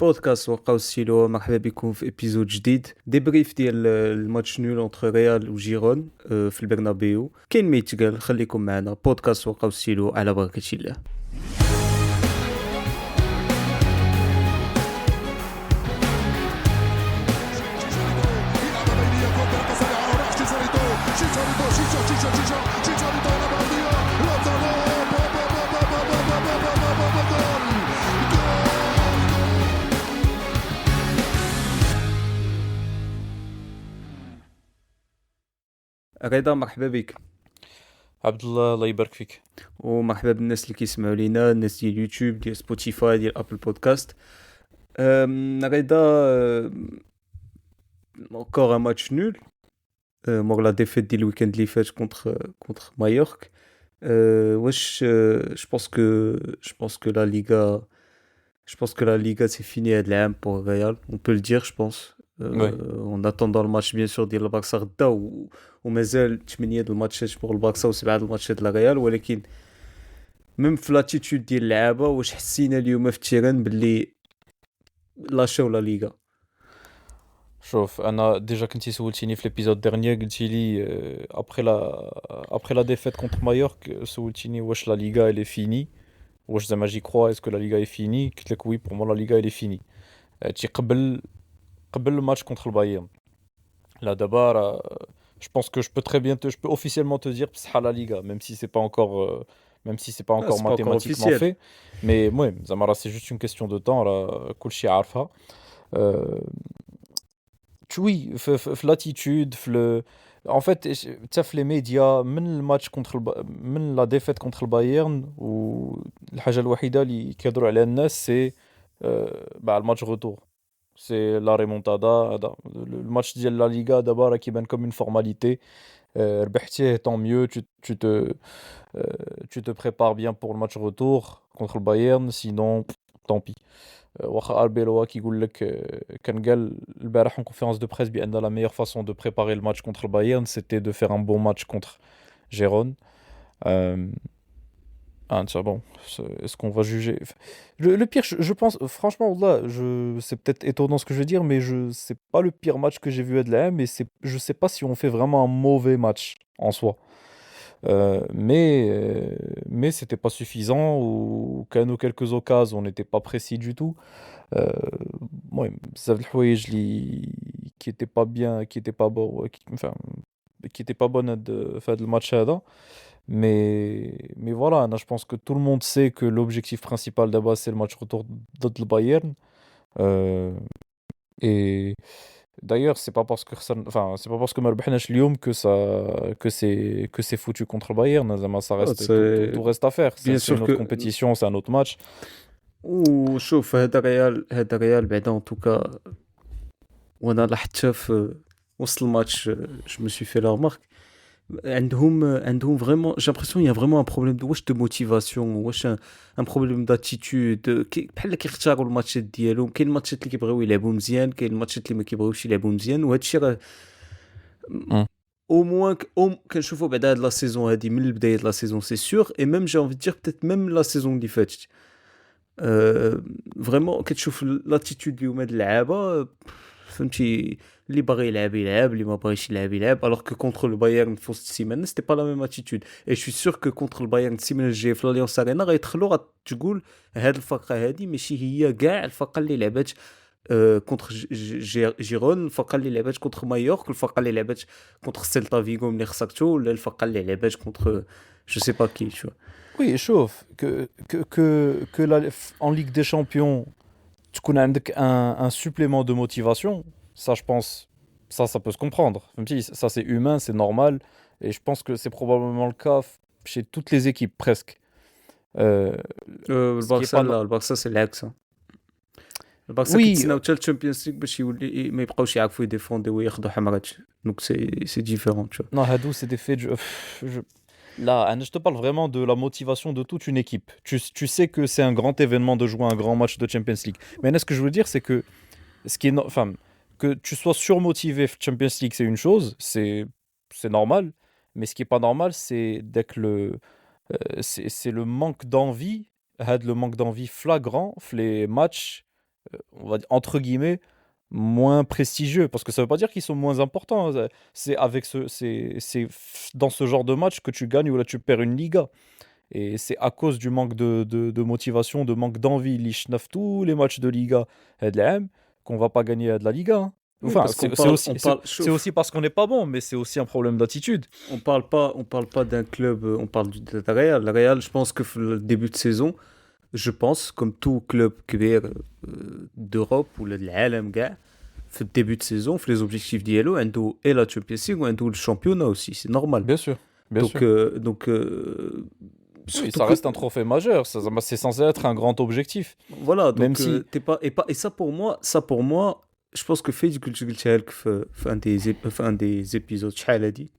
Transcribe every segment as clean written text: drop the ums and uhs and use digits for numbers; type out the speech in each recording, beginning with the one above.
بودكاست وقعوا ستيلو. مرحبا بكم في ابيزود جديد ديبريف ديال الماتش نول اونتر ريال وجيرون في البرنابيو. كاين ما يتقال، خليكم معنا. بودكاست وقعوا ستيلو على بركة الله. رضا مرحبا بك، عبد الله يبارك فيك. ومرحبا بالناس اللي كيسمعوا لينا، الناس ديال يوتيوب، ديال سبوتيفاي، ديال ابل بودكاست. رضا، encore un match nul مور لا ديفيت ديال الويكاند اللي فات كونتر مايورك. واش je pense que la Liga c'est fini هاد العام pour Real, on peut le dire je pense. Oui. En attendant le match bien sûr ديال البارسا غدا ومازال 8 د الماتشات pour البارسا و7 د الماتشات للريال، ولكن ميم في لاتيتود ديال اللعابه واش حسينا اليوم في التيران باللي لاشاو لا ليغا؟ شوف، انا ديجا كنتي سولتيني في ليبيزود ديرنيير، قلتي لي ابخي لا ديفيت كونتر مايورك، سولتيني واش لا ليغا الي فيني، واش زعما جي كروا اسكو لا ليغا اي فيني. قلت لك وي، بور مو لا ليغا الي فيني. تي قبل الماتش كونتر البايرن. لا دابا je pense que je peux officiellement te dire بصح la Liga, même si c'est pas encore c'est pas encore mathématiquement officiel. fait. Mais ouais, زعما راه c'est juste une question de temps. راه كلشي عارفها. Oui, في l'attitude, en fait, tu sais, les médias, من la défaite contre le Bayern, والحاجة الوحيدة اللي كيهضروا عليها الناس c'est le match retour. C'est la remontada. هذا الماتش ديال لا ليغا دابا راه كيبان comme une formalité. ربحتيه tant mieux, tu te prépares bien pour le match retour contre le Bayern, sinon tant pis. واخا اربيلوا كيقول لك، كان قال البارح en conférence de presse بان la meilleure façon de préparer le match contre le Bayern c'était de faire un bon match contre Gérone. Tiens, bon, est-ce qu'on va juger le pire, je pense franchement là, c'est peut-être étonnant ce que je veux dire, mais c'est pas le pire match que j'ai vu de l'AM, mais je sais pas si on fait vraiment un mauvais match en soi. Mais c'était pas suffisant, ou qu'à nos quelques occasions on n'était pas précis du tout. Ouais, بزاف د الحوايج qui étaient pas bien, qui étaient pas bon, enfin qui étaient pas bonnes في هذا الماتش هذا. Mais voilà, je pense que tout le monde sait que l'objectif principal d'abord c'est le match retour ضد البايرن. Et d'ailleurs c'est pas parce que ما ربحناش اليوم que c'est foutu contre le Bayern. زعما ça reste, tout reste à faire. Bien C'est sûr une autre que compétition, c'est un autre match. وشوف هذا ريال بعدا ان توكا. وانا لاحظتها في وسط الماتش، جو مي سوي في لا رمارك. عندهم فريمون جي لامبرسيون يا فريمون ان بروبليم دو موتيفاسيون، واش ان بروبليم داتيتود. بحال كيختاروا الماتشات ديالهم. كاين الماتشات اللي كيبغيو يلعبوا مزيان، كاين الماتشات اللي ما كيبغيوش يلعبوا مزيان، وهذا الشيء راه او موان كنشوفوا بعدا هاد لا سيزون هادي من البدايه لا سيزون سي سور. اي ميم جي انفي دير بيتيت ميم لا سيزون اللي فاتت. فريمون كتشوف لاتيتود اليوم هاد اللعابه، فهمتي، اللي باغي يلعب، اللي ما باغيش يلعب. alors que contre le Bayern في وسط السيمانه c'était pas la même attitude. et je suis sûr que contre le Bayern السيمانه الجايه في الاليانس ارينا غيدخلوا غتقول هاد الفرقه هادي ماشي هي كاع الفرقه اللي لعبات كونتر جيرون، الفرقه اللي لعبات كونتر مايورك، الفرقه اللي لعبات كونتر سيلتا فيغو ملي خسرتو، ولا الفرقه اللي لعبات كونتر جو سي با كي. شو Oui, chauffe que en Ligue des Champions, tu connais un supplément de motivation. Ça, je pense, ça peut se comprendre. Ça, c'est humain, c'est normal. Et je pense que c'est probablement le cas chez toutes les équipes, presque. Ce qui est البارسا pas لا، البارسا سي العكس. البارسا Oui, كيتسناو حتى الشامبيونز ليغ باش ما يبقاوش يعرفوا يديفونديو وياخذوا حمرات. دونك سي ديفيرون. non, Hadou, c'est des faits Là, je te parle vraiment de la motivation de toute une équipe. Tu sais que c'est un grand événement de jouer un grand match de Champions League. Mais là, ce que je veux dire, c'est que que tu sois surmotivé Champions League, c'est une chose, c'est normal. Mais ce qui est pas normal, c'est dès que c'est le manque d'envie, le manque d'envie flagrant, les matchs on va dire, entre guillemets, moins prestigieux. Parce que ça veut pas dire qu'ils sont moins importants, hein. C'est dans ce genre de match que tu gagnes ou là tu perds une Liga. Et c'est à cause du manque de motivation, de manque d'envie, li chnaf tous les matchs de Liga هاد العام, qu'on va pas gagner de la Liga, hein. Oui, Enfin, parce qu'on parle, on parle, c'est chauffe. aussi parce qu'on n'est pas bon, mais c'est aussi un problème d'attitude. On parle pas d'un club, on parle de la Real. La Real, je pense que le début de saison, je pense, comme tout club كبير d'Europe ou العالم كاع, في le début de saison, في les objectifs ديالو, عنده et la Champions League وعنده le championnat aussi, c'est normal. Bien sûr, bien Donc, sûr. Oui, surtout ça que, reste un trophée majeur, c'est censé être un grand objectif. voilà, Même donc si... et ça pour moi, je pense que fait قلتها لك في un des épisodes شحال هادي.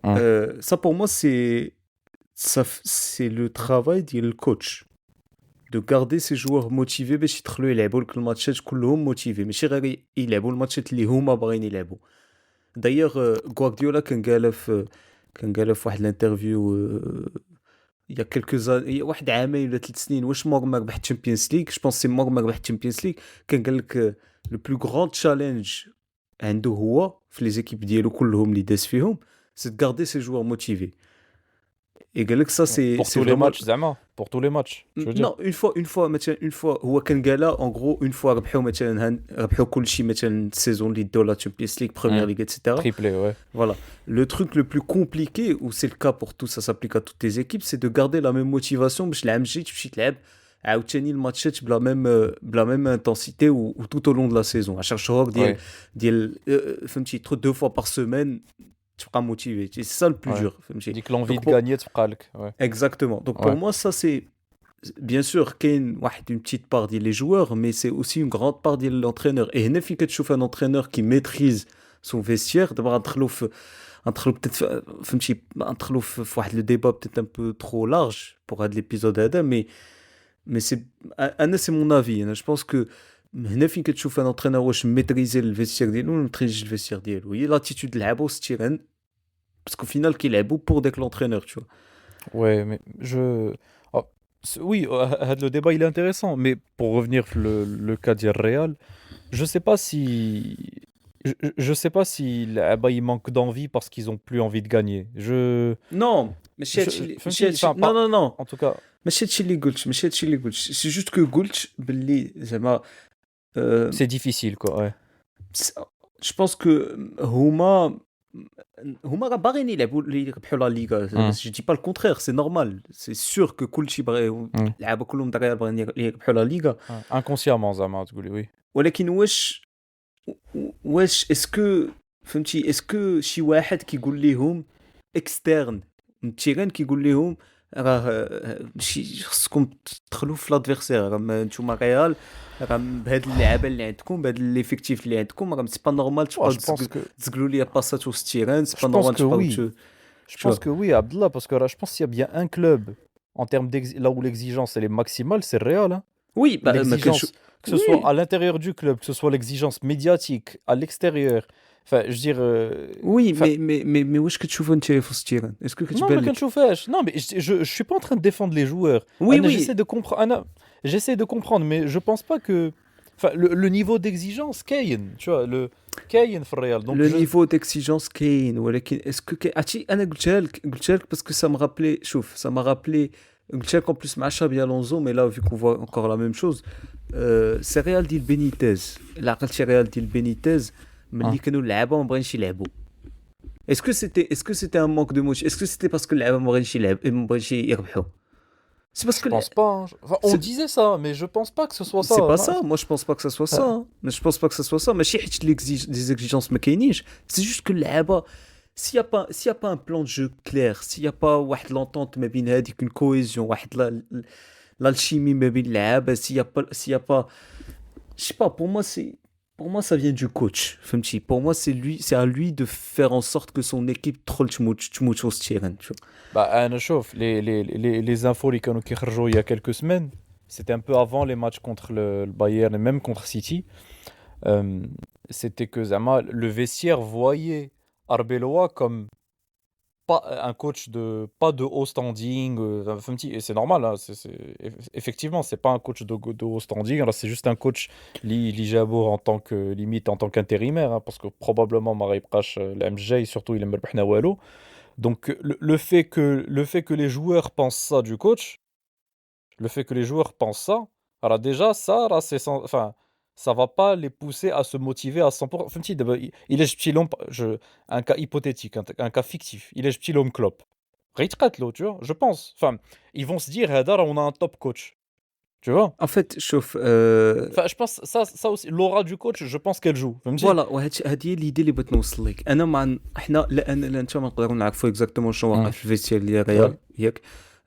Hein. Ça pour moi c'est le travail du coach de garder ses joueurs motivés باش يدخلوا يلعبوا لك الماتشات كلهم موتيفي ماشي غير يلعبوا الماتشات اللي هما باغيين يلعبوا. دايوغ غوارديولا كان قالها في واحد الانترفيو il y a quelques années, واحد عامين ولا 3 سنين, واش مور ما ربح تشامبيونز ليغ, جو بونس سي مور ما ربح تشامبيونز ليغ, كان قال لك لو بلو غراند تشالنج عنده هو في لي زيكيب ديالو كلهم اللي داز فيهم, سي de garder ses joueurs motivés. Et قال لك ça Pour c'est tous les vraiment matchs, Zama. Pour tous les matchs, je veux dire. non une fois هو كان قالها en gros une fois ربحوا مثلا ربحوا كل شيء مثلا السيزون اللي داو لا تشامبيونز ليغ بروميير Hein. ليغ etc. Triplé, ouais. Voilà. Le truc le plus compliqué, ou c'est le cas pour tout, ça s'applique à toutes les équipes, c'est de garder la même motivation باش العام الجاي تمشي تلعب عاوتاني الماتشات بلا même intensité ou tout au long de la saison. À chaque شهور Ouais, ديال فهمتي 2 fois par semaine تبقى motivé. C'est ça le plus ouais. dur, فهمتي. Dit que l'envie Donc de gagner, tu pralk. Ouais. exactement. Donc pour Ouais. moi ça c'est bien sûr كاين واحد une petite part ديال les joueurs, mais c'est aussi une grande part ديال l'entraîneur. Et هنا فين كتشوف un entraîneur qui maîtrise son vestiaire, دابا غندخلوا في peut-être فهمتي ندخلوا في واحد le débat peut-être un peu trop large pour هذا l'épisode هذا, mais c'est انا c'est mon avis. انا je pense que هنا فين كتشوف un entraîneur واش ميتريزي الفيستير ديالو ولا ميتريزيش الفيستير ديالو, هي لاتيتود اللعابه والستيران, parce qu'au final كيلعبوا pour داك l'entraîneur, tu vois. Ouais, mais oh, oui, le débat il est intéressant, mais pour revenir le cas du Real, je sais pas si je sais pas si il manque d'envie parce qu'ils ont plus envie de gagner. Non, ماشي هادشي فهمتي enfin, non non non, en tout cas, ماشي هادشي اللي قلت, سي جوست كو قلت باللي زعما c'est difficile quoi, ouais. جو بونس كو هما راه باغيين يلعبوا يربحوا لا ليغا, جو دي با الكونترير, سي نورمال, سي سور كو كلشي باغي Mm. اللعابه كلهم دغيا باغيين يربحوا لا ليغا, Ouais. Inconsciemment, Zama, تقولي, oui. ولكن واش اسكو فهمتي, اسكو شي واحد كيقول ليهم اكسترن من التيران كيقول لهم راه ماشي خصكم تدخلوا في لادفيرسير, راه نتوما ريال, راه بهاد اللعابه اللي عندكم, بهاد ليفيكتيف اللي عندكم, راه سي با نورمال Oh, تبقاو تزقلوا لي باسات وسط التيران, سي با je pense نورمال que تبقاو oui. Je pense que oui, Abdallah, parce que là, je pense qu'il y a bien un club en termes là où l'exigence elle est maximale, c'est le Real, hein. وي ما L'exigence, que ce soit وي à l'intérieur du club, que ce soit l'exigence médiatique, à l'extérieur. Enfin, je veux dire. وي Enfin, مي واش كتشوفوا انت في وسط التيران, اسكو non, كتبان mais لك non, mais je suis pas en train de défendre les joueurs. وي Anna, وي j'essaie de comprendre, mais je pense pas que. Enfin, le niveau d'exigence, Kayen, tu vois, le Kayen في الريال. Donc, لو نيفو ديكسيجونس كاين, ولكن اسكو عرفتي انا قلتها لك باسكو سا me rappelait, شوف ça m'a rappelé, قلتها لك en plus مع شابي الونزو, mais là vu qu'on voit encore la même chose, سي ريال ديال بينيتيز, الا عقلتي ريال ديال بينيتيز ملي hein, كانوا اللعابه ما بغاينش يلعبوا, est-ce que c'était un manque de motivation, est-ce que c'était parce que اللعابه ما بغاينش يلعب ما بغاينش يربحوا, c'est parce je que pense pas, hein. Enfin, on c'est disait ça, mais je pense pas que ce soit ça, c'est pas hein. ça, moi je pense pas que ça soit ça, hein. Mais je pense pas que ça soit ça, ماشي حيت les exigences ما كاينينش, c'est juste que اللعابه s'il y a pas un plan de jeu clair, s'il y a pas واحد l'entente ما بين هذيك, une cohésion, واحد l'alchimie ما بين اللعابه, s'il y a pas, je sais pas, pour moi ça vient du coach, فهمتي, pour moi c'est à lui de faire en sorte que son équipe تدخل تموت وسط التيران, tu vois. Bah, Anna chauffe, les infos les canaux qui il y a quelques semaines, c'était un peu avant les matchs contre le Bayern et même contre City. C'était que Zama, le vestiaire voyait Arbeloa comme pas un coach pas de haut standing, فهمتي et c'est normal, hein, effectivement, c'est pas un coach de haut standing, alors c'est juste un coach اللي جابوه en tant que limite en tant qu'intérimaire, hein, parce que probablement ما غيبقاش العام الجاي surtout إلا ما ربحنا والو. Donc le fait que les joueurs pensent ça du coach, le fait que les joueurs pensent ça, alors déjà ça راه enfin ça va pas les pousser à se motiver à 100%. فهمتي دابا إلا جبتي لهم un cas hypothétique, un cas fictif, إلا جبتي لهم Klopp غيتقاتلوا, tu vois? Je pense. Enfin, ils vont se dire هذا راه on a un top coach, tu vois? En fait, شوف Enfin, je pense ça aussi l'aura du coach, je pense qu'elle joue, فهمتي؟ فوالا هذه هي ليدي اللي بغيت نوصل لك انا مع حنا لا انا لا انت ما نقدروا نعرفوا اكزاكتومون شنو واقع في الفيستير ديال ريال Ouais. ياك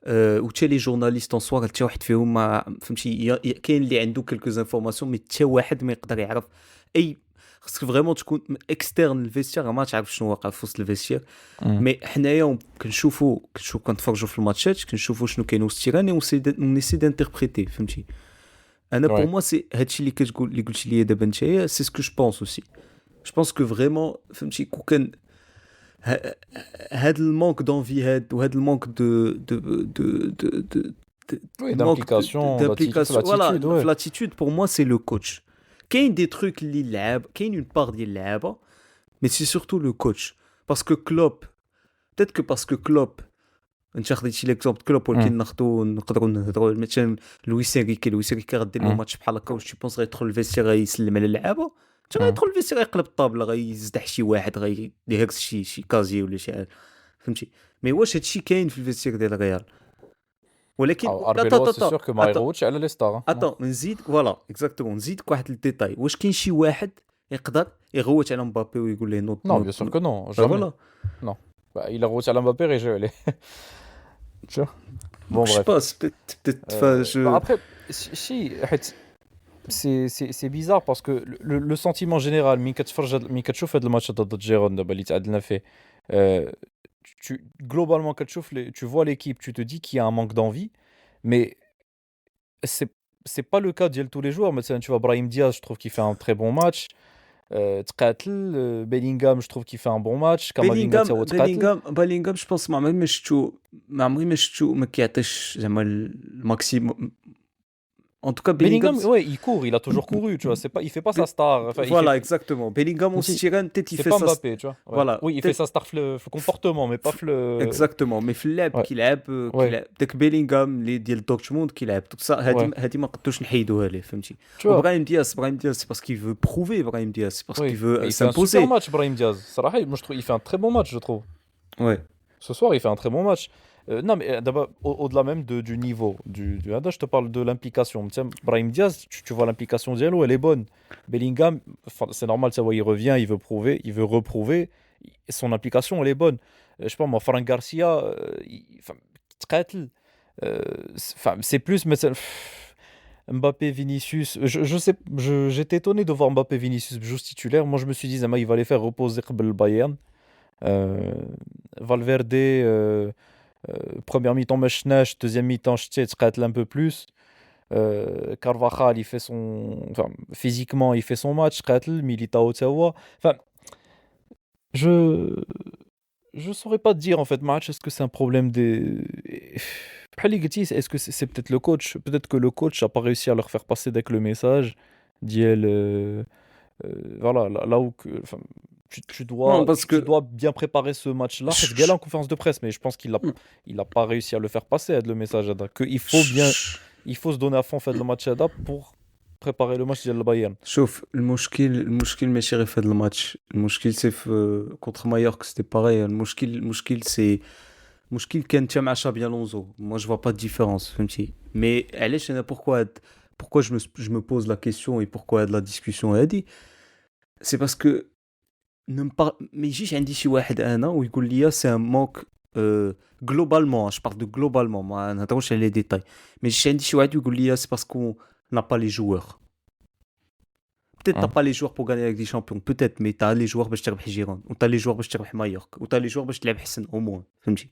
وتا لي جورناليست اون سوار حتى واحد فيهم ما فهمتي كاين اللي عنده كلكو انفورماسيون مي حتى واحد ما يقدر يعرف اي خصك فريمون تكون اكسترن الفيستير ما تعرف شنو واقع في وسط الفيستير مي حنايا كنشوفوا كنتفرجوا في الماتشات كنشوفوا شنو كاين وسط التيران ونسي دانتربريتي فهمتي انا بور Ouais. موا سي هادشي اللي كتقول اللي قلتي لي دابا نتايا سي سكو جو بونس اوسي جو بونس كو فريمون فهمتي كون كان هاد المونك دونفي هاد وهاد المونك دو Oui, manque d'implication, d'implication voilà l'attitude, ouais. l'attitude pour moi c'est le coach كاين des trucs اللي اللعاب كاين une part ديال اللعابه mais c'est surtout le coach parce que Klopp peut-être que parce que Klopp انت خديتي ليكزومبل كلوب ولكن نقدروا نهضروا مثلا لويس انريكي غدير له ماتش بحال هكا واش تيبونس غيدخل الفيستير غيسلم على اللعابه حتى غيدخل الفيستير غيقلب الطابله غيزدح شي واحد غيهرس شي كازي ولا شي حاجه فهمتي مي واش هادشي كاين في الفيستير ديال الريال ولكن Arbeloa, c'est sûr que ما يغوتش على لي ستار. نزيد فوالا اكزاكتومون نزيدك واحد الديتاي واش كاين شي واحد يقدر يغوت على مبابي ويقول ليه نوت Non, bien sûr que non, jamais. فوالا Non. Bah, il a غوت على مبابي غيجيو عليه. Tu vois? Bon, je sais bref. pas c'est peut-être Bah, après, si, حيت c'est bizarre parce que le sentiment général ملي كتشوف هاد الماتش ضد جيرون دابا اللي تعادلنا فيه globalement tu vois l'équipe, tu te dis qu'il y a un manque d'envie, mais c'est pas le cas ديال tous les joueurs. Maintenant, tu vois Brahim Diaz, je trouve qu'il fait un très bon match. تقاتل Bellingham, je trouve qu'il fait un bon match. Camavinga تا هو تقاتل. بيلينغهام جو بونس ما عمري ما شفتو ما كيعطيش زعما الماكسيموم en tout cas Bellingham, Bellingham ouais, il court, il a toujours couru, tu vois, il fait pas sa star. Enfin, voilà exactement Bellingham on se tire peut-être il c'est fait pas ça Mbappé, tu vois. Ouais. voilà Oui, il fait sa star le comportement, mais pas le. exactement mais في اللعب كيلعب داك بيلينغهام اللي ديال دورتموند كيلعب tout ça هادي ما قدوش نحيدوها ليه فهمتي وابراهيم دياز c'est parce qu'il veut prouver Brahim Diaz c'est parce qu'il veut s'imposer. Il fait un super match Brahim Diaz. صراحة, moi je trouve il fait un très bon match, je trouve. Ouais. Ce soir, il fait un très bon match. Non, mais d'abord, au-delà même du niveau, je te parle de l'implication. Tiens, Brahim Diaz, tu vois l'implication d'Yalo, elle est bonne. Bellingham, c'est normal, ça va, il revient, il veut prouver, il veut reprouver. Son implication, elle est bonne. Je sais pas, moi, Fran Garcia, c'est plus, mais Mbappé, Vinicius. Je sais, j'étais étonné de voir Mbappé, Vinicius juste titulaire. Moi, je me suis dit, il va les faire reposer le Bayern. Valverde. Première mi-temps مشناش, deuxième mi-temps شتي تقاتل un peu plus. Carvajal il fait enfin physiquement il fait son match قاتل Militao تا هو. Enfin je saurais pas te dire en fait match, est-ce que c'est un problème des بحال اللي قلتي, est-ce que c'est peut-être le coach, peut-être que le coach a pas réussi à leur faire passer avec le message ديال voilà là où enfin tu dois bien préparer ce match-là. C'est galère en conférence de presse, mais je pense qu'il a pas réussi à le faire passer le message il faut se donner à fond faire le match pour préparer le match ديال البايرن. شوف المشكل ماشي غير في هذا الماتش, المشكل سي في contre Mallorca c'était pareil. المشكل سي مشكل كان حتى مع شابي الونزو. moi je vois pas de différence فهمتي mais علاش انا pourquoi je me pose la question et pourquoi la discussion هذه c'est parce que ما يجيش عندي شي واحد انا ويقول لي سي ان مونك globalement je parle de globalement ما نهضروش على لي ديتاي ما يجيش عندي شي واحد يقول لي سي باسكو n'a pas les joueurs peut-être t'as pas les joueurs pour gagner avec des champions peut-être mais t'as les joueurs باش تربح جيرون و t'as les joueurs باش تربح مايورك و t'as les joueurs باش تلعب حسن au moins فهمتي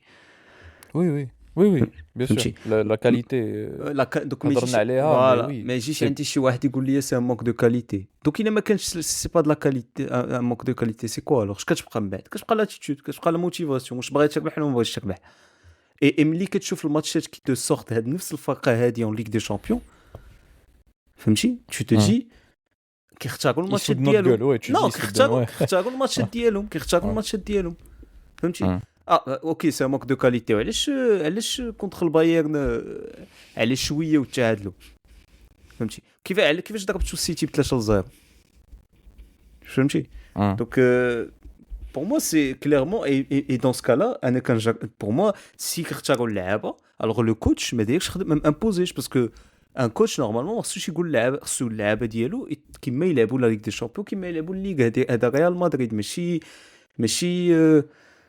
oui Oui, oui, bien sûr. فهمتي La qualité, دوك ما هضرنا يجيش عليها, mais فوالا oui, ما يجيش c'est عندي شي واحد يقول لي سي ان موك دو كاليتي دوك الا ما كانش سي با دو لا كاليتي ان موك دو كاليتي سي كوا الوغ اش كتبقى من بعد كتبقى لاتيتود كتبقى لا موتيفاسيون واش بغيت تربح ولا ما بغيتش تربح اي ملي كتشوف الماتشات كي تو سورت هاد نفس الفرقه هادي اون ليغ دي شامبيون فهمتي تو تو Hein. دي كيختاروا Ils se الماتشات foutent de notre ديالهم gueule, ouais, tu dis, نو ils se foutent de nous, ouais. كيختاروا الماتشات Ouais, ديالهم كيختاروا ouais. الماتشات ديالهم فهمتي Hein. اوكي سي موك دو كاليتي علاش كونتر البايرن علاش شويه وتعادلوا فهمتي كيفاش ضربتوا السيتي ب 3-0 فهمتي Hein. دونك pour moi c'est clairement et dans ce cas-là انا pour moi si كيختاروا اللعابه alors le coach ما دايرش خدم امبوزيش باسكو ان كوتش نورمالمون ما خصوش يقول اللعابه خصو اللعابه ديالو كيما يلعبوا لا ليغ دي شامبيون كيما يلعبوا الليغ هذا ريال مدريد ماشي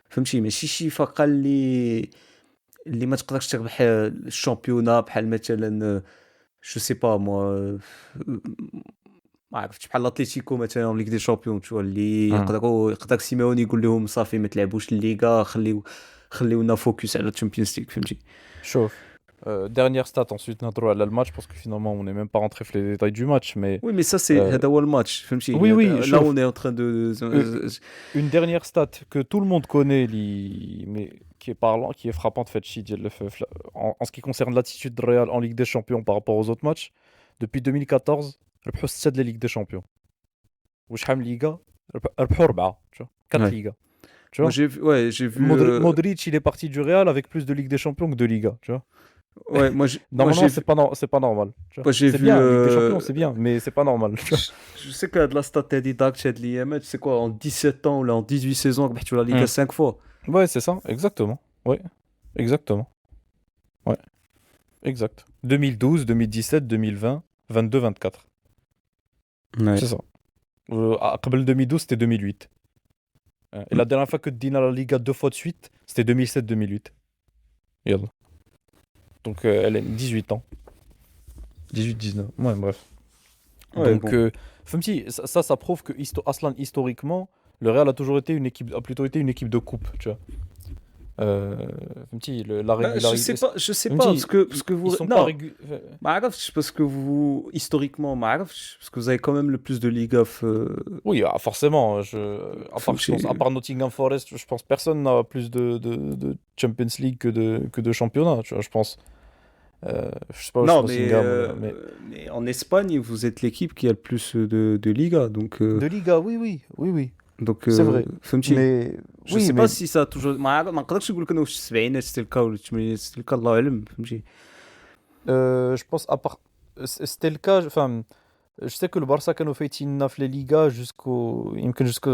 فهمتي ماشي شي فرقه اللي ما تقدرش تربح الشامبيونا بحال مثلا جو سي با مو ما عرفتش بحال الاتليتيكو مثلا ليغ دي شامبيون تشوا اللي Hein. يقدر سيميوني يقول لهم صافي ما تلعبوش الليغا خليونا فوكس على الشامبيونز ليغ فهمتي Chauffe. Dernière stat, ensuite, نهضروا على le match, parce que finalement, on n'est même pas rentré dans les détails du match, mais وي مي سا سي euh, هذا هو الماتش فهمتي oui, oui, لا chauffe. اون اي ان تران دو Une dernière stat que tout le monde connaît, mais qui est parlant, qui est frappante, fait chier, en ce qui concerne l'attitude de Real en Ligue des Champions par rapport aux autres matchs. Depuis 2014, ربحوا 6 de la Ligue des Champions. وشحال من ليغا ربحوا 4 tu vois 4 Ligas tu moi vois j'ai vu Modric il est parti du Real avec plus de Ligue des Champions que de Liga tu vois ouais moi normalement c'est pas normal tu vois. moi j'ai C'est vu bien Ligue des Champions c'est bien mais c'est pas normal tu vois. je sais que de la stat هذه دارك هاد الايامات c'est quoi en 17 ans ou là en 18 saisons ربحتوا la Liga 5 fois Ouais c'est ça exactement ouais exactement ouais exact 2012 2017 2020 22 24 ouais. c'est ça قبل 2012 c'était 2008 et la dernière fois que Dina la Liga 2 fois de suite c'était 2007-2008 يلا donc elle a 18 ans 18-19 ouais bref Ouais, donc bon. فهمتي ça prouve que Aslan historiquement le Real a toujours été a plutôt été une équipe de coupe tu vois فهمتي la régularité je sais pas parce que vous ils sont non pas ما عرفتش parce que vous historiquement ما عرفتش parce que vous avez quand même le plus de Liga oui forcément à part, je pense, à part Nottingham Forest je pense personne n'a plus de Champions League que de championnat tu vois je pense je sais pas non Nottingham mais en Espagne vous êtes l'équipe qui a le plus de Liga donc de Liga oui donc c'est vrai فهمتي mais je sais pas si ça a toujours ما نقدرش نقول لك انه في السبعينات حتى الكا ولا الثمانينات حتى الكا الله اعلم فهمتي je pense à part c'était le cas enfin je sais que le Barça كانوا فايتين في les Ligas يمكن jusqu'au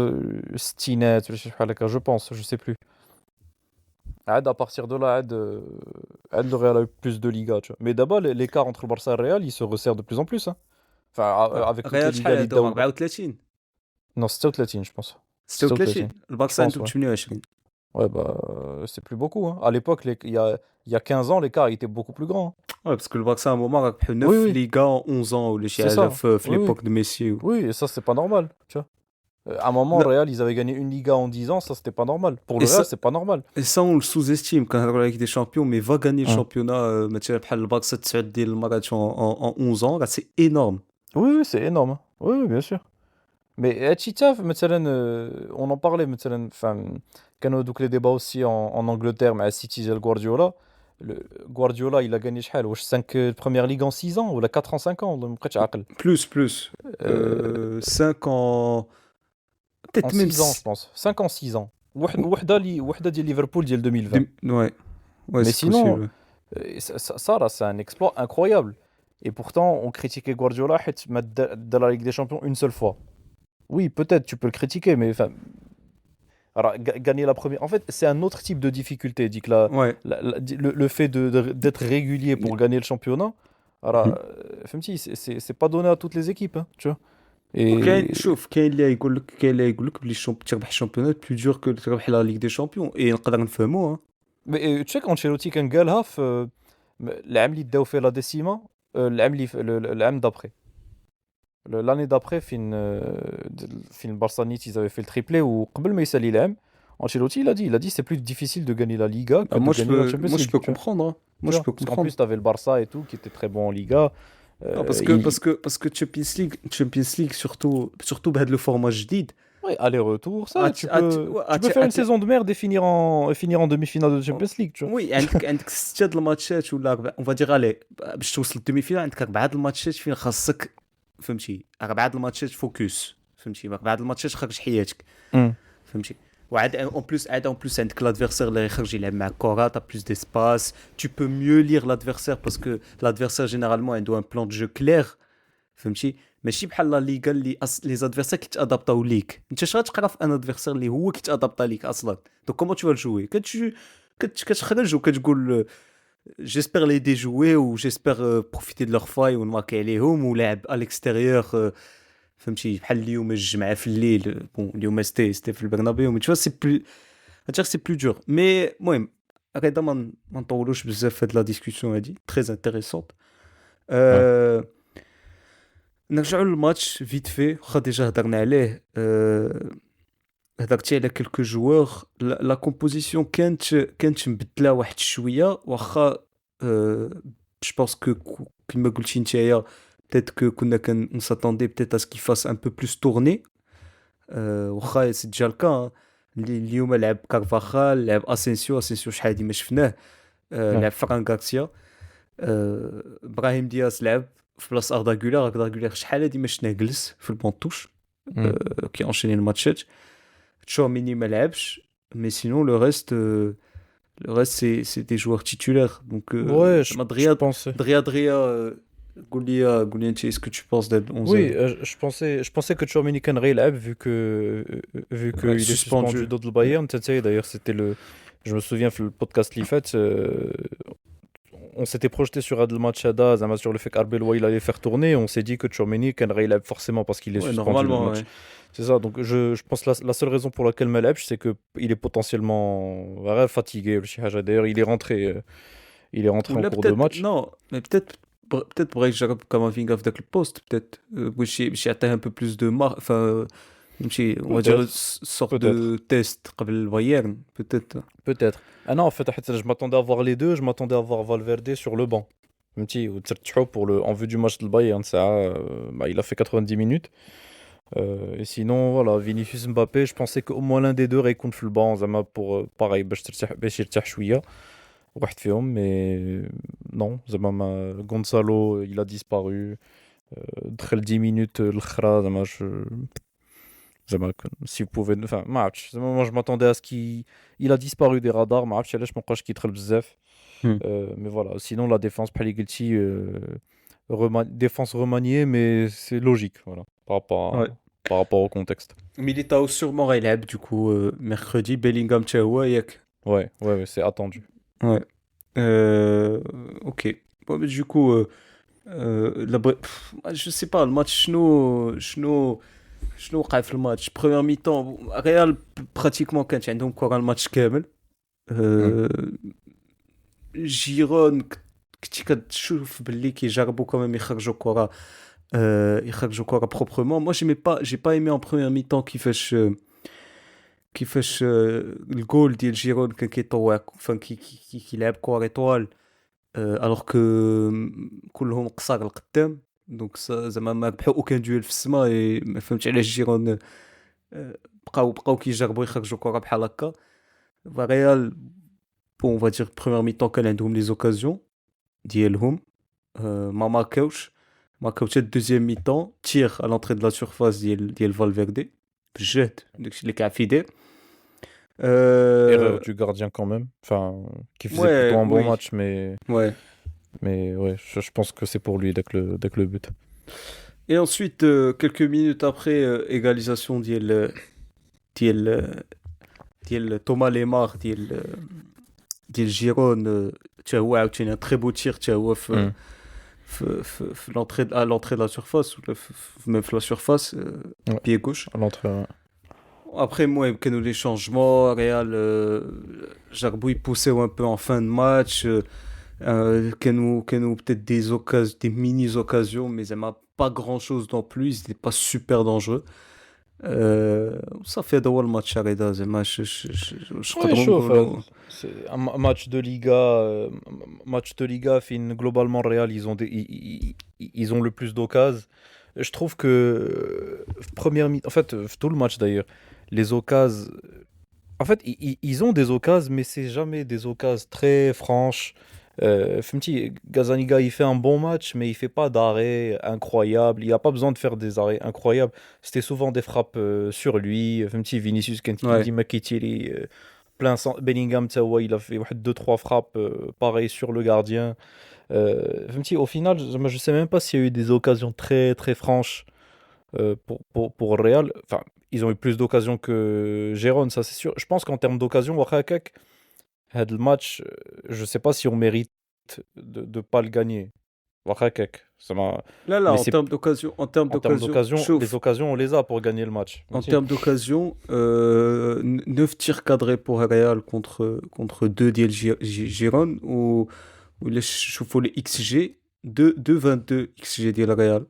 الستينات ولا شي بحال هكا je pense je sais plus عاد à partir de là عاد le Real a eu plus de Liga tu vois mais d'abord l'écart entre le Barça et le Real il se resserre de plus en plus hein enfin avec toutes les ريال Ligas شحال اللي عندهم داو 34 non 36 je pense 36 البارسا pense, عنده ouais. 28 ouais bah c'est plus beaucoup hein à l'époque il y a 15 ans l'écart était beaucoup plus grand hein. ouais parce que le Barça à un moment ربحوا 9 Oui. Liga en 11 ans ou les C'est ça. في Oui, l'époque de Messi Oui, et ça, c'est pas normal, tu vois. À un moment, Non. Real, ils avaient gagné une Liga en 10 ans, ça, c'était pas normal. Pour le Et Real, ça- c'est pas normal. et ça on le sous-estime quand on avec des champions mais va gagner le Hein. championnat مثلا بحال البارسا 9 ديال المرات en 11 ans là c'est énorme Oui, c'est énorme. Hein. Oui, bien sûr. Mais Tchitaf, on en parlait, enfin, quand on a les débats aussi en Angleterre, mais à City, et le Guardiola. Guardiola, il a gagné 5 premières ligues en 6 ans, ou 4 en 5 ans, plus 5 ans peut-être en même 6 ans, je pense. 5 en 6 ans. وحده ديال Liverpool ديال 2020. ouais Mais c'est sinon, possible. Ça là, c'est un exploit incroyable. Et pourtant, on critiquait Guardiola de la Ligue des Champions une seule fois. Oui, peut-être, tu peux le critiquer, mais enfin, alors, gagner la première. En fait, c'est un autre type de difficulté. Dit que Ouais. le fait d'être régulier pour gagner le championnat, alors, c'est pas donné à toutes les équipes, hein, tu vois. وكاين شوف كاين اللي يقول لك بلي تربح الشامبيونات بلو دور كو تربح لا ليغ دي شامبيون اي نقدر نفهموها Mais tu sais qu'Ancelotti كان قالها في العام اللي داو فيه لا ديسيما العام d'après. L'année d'après, fin Barça Nice, ils avaient fait le triplé ou قبل ما يسالي العام Ancelotti, il a dit c'est plus difficile de gagner la Liga que Ah, de gagner la Champions moi, je League, peux tu vois. comprendre, hein. Tu Moi, je vois. peux Parce qu'en comprendre. plus, tu avais le Barça et tout, qui était très bon en Liga. Non, Il... parce que Champions League, surtout bah, le format جديد. Ouais, aller-retour, ça, Ah, tu ouais, peux, tu peux faire une saison de merde et finir en demi-finale de Champions League, tu vois. وي عندك 6 د الماتشات ولا اون فادير علي باش توصل للدومي فينال عندك 4 د الماتشات فين خاصك فهمتي 4 د الماتشات فوكس فهمتي 4 د الماتشات خرج حياتك Mm. فهمتي وعاد اون بلوس عندك l'adversaire اللي يخرج يلعب معك كره تا بلوس d'espace tu peux mieux lire l'adversaire parce que l'adversaire généralement عنده un plan de jeu clair فهمتي ماشي بحال لا ليغا اللي لي زادفيرسير كيتادابطاو ليك انت اش غتقرا في ان ادفيرسير اللي هو كيتادابطا ليك اصلا دونك كومون تو جوي كتخرج وكتقول جيسبر لي ديجوي وجيسبر بروفيتي دو لور فاي ونماركي عليهم ولاعب اليكستيريور فهمتي بحال اليوم الجمعه في الليل بون اليوم ستي في البرنابيو مي تو سي بلو هادشي سي بلو دور مي المهم هكذا ما نطولوش بزاف في هاد لا ديسكوسيون هادي تري انتريسونت Ouais. نرجعوا للماتش فيت في واخا ديجا هضرنا عليه هضرتي على كلكو جوور لا كومبوزيسيون كانت مبدله واحد شويه واخا جو بونس كيما قلتي نتايا peut-être que كنا on s'attendait peut-être à ce qu'il fasse un peu plus tourner واخا سي ديجا الكا اليوم لعب كارفاخال لعب اسينسيو شحال هادي ما شفناه Ouais. لعب فران غارسيا ابراهيم دياز لعب في بلاص اردا غولير شحال هادي ما شفناه جلس في البونطوش Mm. كي انشيني الماتشات تشواميني ما لعبش مي سينون le reste c'est des joueurs titulaires donc Ouais, زعما je pensais. دغيا قول لي انت est-ce que tu penses d'être 11 Oui, je pensais que Tchouaméni كان غيلعب vu que Ouais, il est suspendu. suspendu contre le Bayern. Tu sais, d'ailleurs, je me souviens le podcast اللي فات, on s'était projeté sur un match Ada, Zama, sur le fait qu'Arbeloa il allait faire tourner. On s'est dit que Tchouaméni كان غيلعب forcément parce qu'il est Ouais, suspendu le normalement match. ouais. C'est ça, donc je pense que la seule raison pour laquelle Maleb, c'est qu'il est potentiellement fatigué. D'ailleurs, il est rentré en ولا cours de match. non mais peut-être بغا يجرب كامافينغا في داك البوست peut-être باش يعطيه un peu plus de marque enfin نمشي on va dire sorte de test قبل البايرن peut-être Peut-être. Ah non, en fait, je m'attendais à voir les deux. Je m'attendais à voir Valverde sur le banc. En vue du match de Bayern, il a fait 90 minutes. Et sinon, voilà, Vinicius Mbappé, je pensais qu'au moins l'un des deux récolte le banc, Zama, pour pareil, باش يرتاح شوية. واحد فيهم, mais non, Zama, Gonzalo, il a disparu. دخل 10 minutes الأخرى, Zama, si vous pouvez, enfin, match. Moi, je m'attendais à ce qu'il a disparu des radars. Match, je me crois qu'il traîne bzef. Mais voilà. Sinon, la défense, Paligulti, défense remaniée, mais c'est logique, voilà, par rapport au contexte. Militao sûrement غيلعب du coup mercredi Bellingham تا هو ياك Ouais, c'est attendu. ouais ok bon, mais du coup je sais pas le match شنو وقع في الماتش première mi-temps ريال براتيكمون كانت عندهم كره الماتش كامل جيرون كنتي كتشوف باللي كيجربوا كمان يخرجوا كره بروبرمون moi j'ai pas aimé en première mi-temps كيفاش الجول ديال جيرون كان كيطوع كيلعب كره ايطوال الوغ كو كلهم قصار القدام دونك زعما ما ربحوا اوكان دويل في السما ما فهمتش علاش جيرون بقاو كيجربوا يخرجوا كره بحال هكا ريال بون فادير بروميير ميطون كان عندهم لي زوكازيون ديالهم ما ماركاوش حتى الدوزيام ميطون تير على لونطري دو لا سورفاس ديال فالفيردي بالجهد داكشي اللي كيعرف يدير Erreur du gardien quand même, enfin, qui faisait plutôt un bon match, mais ouais, je pense que c'est pour lui dès que le but. Et ensuite, quelques minutes après, égalisation ديال Thomas Lemar ديال جيرون تا هو عاوتاني un très beau tir تا هو في l'entrée de la surface même في la surface pied gauche à l'entrée. Après, moi, il y a des changements. Real, Jarbouille poussait un peu en fin de match. Peut-être des mini-occasions, mais il n'y a pas grand-chose non plus. Ils n'étaient pas super dangereux. صافي هذا هو الماتش هكذا زعما Ouais, نقدروا chaud. Enfin, نقولوا. c'est un match de Liga, match de Liga, fin, globalement, Real, ils ont le plus d'occasions. Je trouve que première mi, en fait, tout le match d'ailleurs, les occasions. En fait, ils ont des occasions, mais c'est jamais des occasions très franches. Fumti, Gazaniga, il fait un bon match, mais il fait pas d'arrêt incroyable. Il a pas besoin de faire des arrêts incroyables. C'était souvent des frappes sur lui. Fumti, Vinicius, Ouais. Kendi Makitiri, plein Bellingham, Tsawa, il a fait deux trois frappes pareil sur le gardien. Fumti, au final, je sais même pas s'il y a eu des occasions très très franches pour Real. Enfin, ils ont eu plus d'occasions que Gérone, ça c'est sûr. Je pense qu'en termes d'occasions, Oaxaca, le match, je sais pas si on mérite de ne pas le gagner. Oaxaca, ça m'a... Là, là, Mais c'est en termes en termes d'occasion, d'occasion, les chauffe. occasions, on les a pour gagner le match. En Fهمتي. termes d'occasion, 9 tirs cadrés pour Real contre 2 ديال Giron ou les شوفوا les XG 2,22 XG ديال Real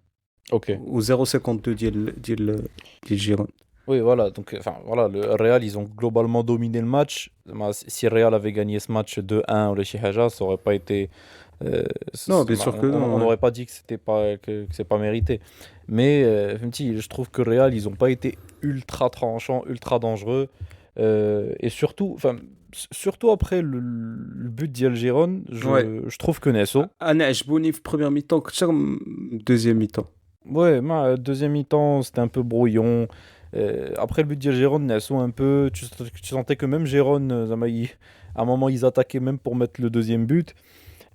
Ok. ou 0,52 ديال Giron. Oui, voilà. Donc, enfin, voilà, le Real, ils ont globalement dominé le match. Si Real avait gagné ce match 2-1 ou le Chihaja, ça aurait pas été. Non, bien sûr que On non, ouais. n'aurait pas dit que c'était pas que c'est pas mérité. Mais je trouve que Real, ils ont pas été ultra tranchants, ultra dangereux. Et surtout, enfin, surtout après le but d'Algéron, Ouais. je trouve que Nesso. أنا عجبوني في première mi-temps أكثر من deuxième mi-temps. Ouais, deuxième mi-temps, c'était un peu brouillon. Après le but de Gérone, Nesso un peu. Tu sentais que même Gérone, à un moment, ils attaquaient même pour mettre le deuxième but.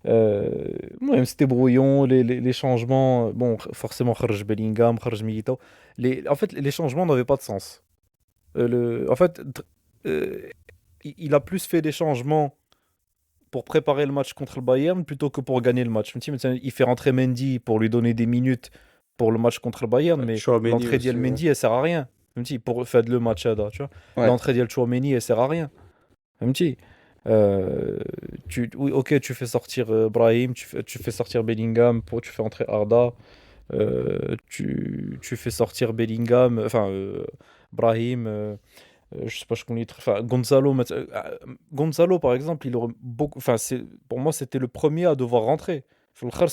Ouais, c'était brouillon, les changements. Bon, forcément, Kharj Bellingham, Kharj Militao. En fait, les changements n'avaient pas de sens. En fait, euh, il a plus fait des changements pour préparer le match contre le Bayern plutôt que pour gagner le match. Il fait rentrer Mendy pour lui donner des minutes pour le match contre le Bayern, mais Tchouaméni l'entrée d'El aussi, ouais. Mendy, elle sert à rien. Pour faire le match, tu vois. Ouais. L'entrée d'El Chouameni, elle sert à rien. Fهمتي. Oui, ok, tu fais sortir Brahim, tu fais sortir Bellingham, tu fais entrer Arda, tu fais sortir Bellingham, enfin Brahim, je sais pas, je connais, enfin Gonzalo, Gonzalo par exemple, il aurait beaucoup, enfin pour moi c'était le premier à devoir rentrer. Faut le khar,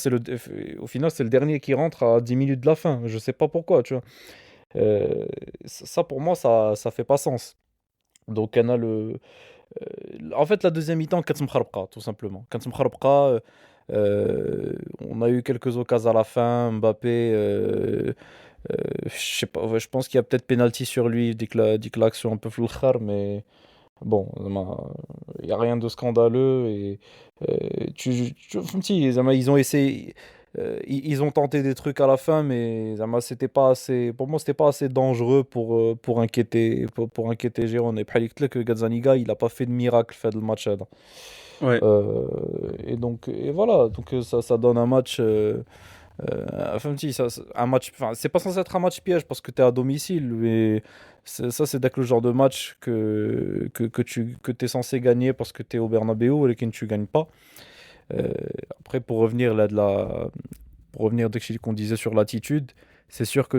au final c'est le dernier qui rentre à 10 minutes de la fin. Je sais pas pourquoi, tu vois. Ça pour moi ça fait pas sens. Donc on a en fait la deuxième mi-temps كانت مخربقة tout simplement. كانت مخربقة. On a eu quelques occasions à la fin. Mbappé, je sais pas, ouais, je pense qu'il y a peut-être penalty sur lui dès que l'action un peu flou mais bon, il n'y a rien de scandaleux. Et زعما, ils ont essayé, ils ont tenté des trucs à la fin, mais زعما, c'était pas assez, pour moi, c'était pas assez dangereux pour inquiéter Giron. Et puis, que Gazzaniga, il a pas fait de miracle fait le match. Ouais. Et donc, et voilà, donc ça donne un match. Enfin, un match, enfin, c'est pas censé être un match piège parce que tu es à domicile, mais ça, c'est le genre de match que tu es censé gagner parce que tu es au Bernabeu et que tu gagnes pas. Euh, Après, pour revenir de ce qu'on disait sur l'attitude, c'est sûr que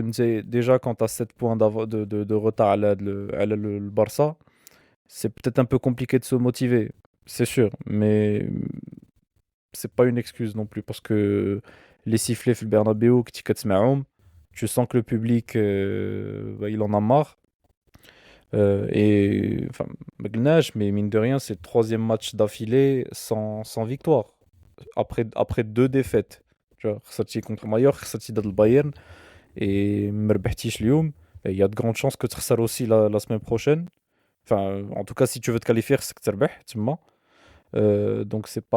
déjà quand tu as 7 points de retard le Barça, c'est peut-être un peu compliqué de se motiver, c'est sûr, mais c'est pas une excuse non plus parce que les sifflets في البرنابيو كنتي كتسمعهم, tu sens que le public bah, il en a marre. Et enfin ما قلناش, mais mine de rien c'est le troisième match d'affilée sans victoire après deux défaites, tu vois. خسرتي contre Mallorca, خسرتي ضد البايرن et ما ربحتيش اليوم. Et il y a de grandes chances que tu تخسر aussi la semaine prochaine. Enfin, en tout cas, si tu veux te qualifier, c'est que tu ربح تما. Donc c'est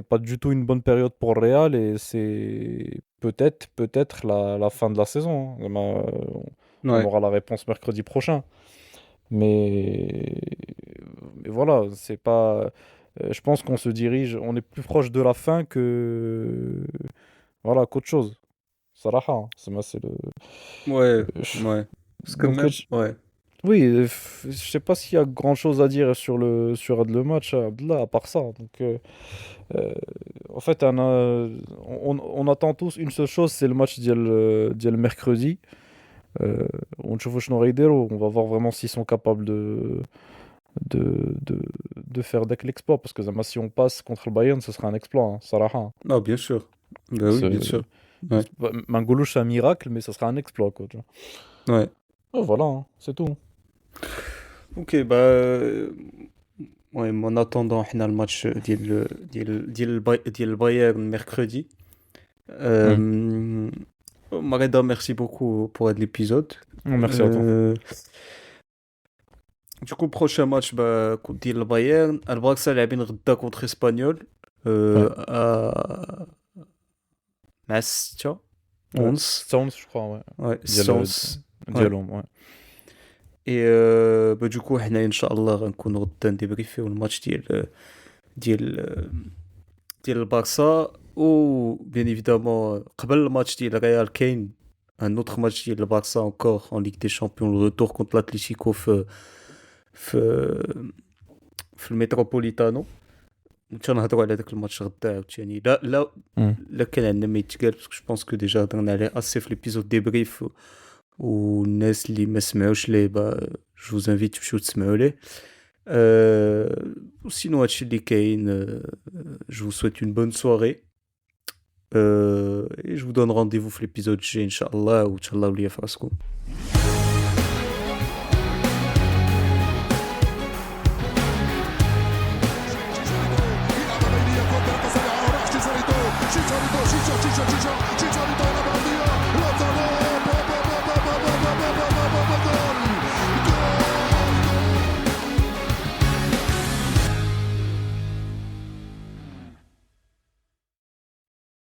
pas du tout une bonne période pour le Real et c'est peut-être la fin de la saison, hein. On Ouais. aura la réponse mercredi prochain. Mais, mais voilà, c'est pas. Je pense qu'on se dirige, on est plus proche de la fin que voilà qu'autre chose. Salaha, c'est le. Ouais. je- Ouais. Parce que Donc même. Ouais. oui, je sais pas s'il y a grand chose à dire sur le match, Abdallah, à part ça. Donc euh, en fait, on attend tous une seule chose, c'est le match d'hier le mercredi. ونشوفوا شنو غيديروا. On va voir vraiment s'ils sont capables de, de, de faire dès que l'exploit. Parce que زعما si on passe contre le Bayern, ce sera un exploit, hein, صراحة. Ah, bien sûr. Bah oui, bien sûr. Ouais. ما نقولوش un miracle, mais ça sera un exploit, quoi, tu vois. Ouais. Voilà, hein, c'est tout. Ok, bah. Ouais, mais en attendant, on a le match ديال البايرن mercredi. Mareda, merci beaucoup pour l'épisode. Merci à toi. Du coup, prochain match, bah, contre le Bayern. Le Barça لعبين غدا contre Espanyol. Ouais. À Mastia. 11. Stones, je crois, ouais. Ouais, ديال 11. ديالهم ouais. Et bah, du coup, حنا إن شاء الله غنكون غدا نديبريفيو الماتش ديال البارسا. و bien évidemment قبل الماتش ديال الريال كاين un autre match ديال البارسا encore en Ligue des Champions, le retour contre l'Atlético في الميتروبوليتانو. تنهضروا على داك الماتش غدا عاوتاني. لا كان عندنا ما يتقال باسكو جو بونس كو ديجا هضرنا عليه اسي في ليبيزود ديبريف. والناس اللي ما سمعوش ليه با جو vous invite تمشيو تسمعوا ليه. وسينو هادشي اللي كاين. Je vous souhaite une bonne soirée. Et je vous donne rendez-vous في l'épisode G Inch'Allah. وتهلاو ليا في راسكم. Chicharito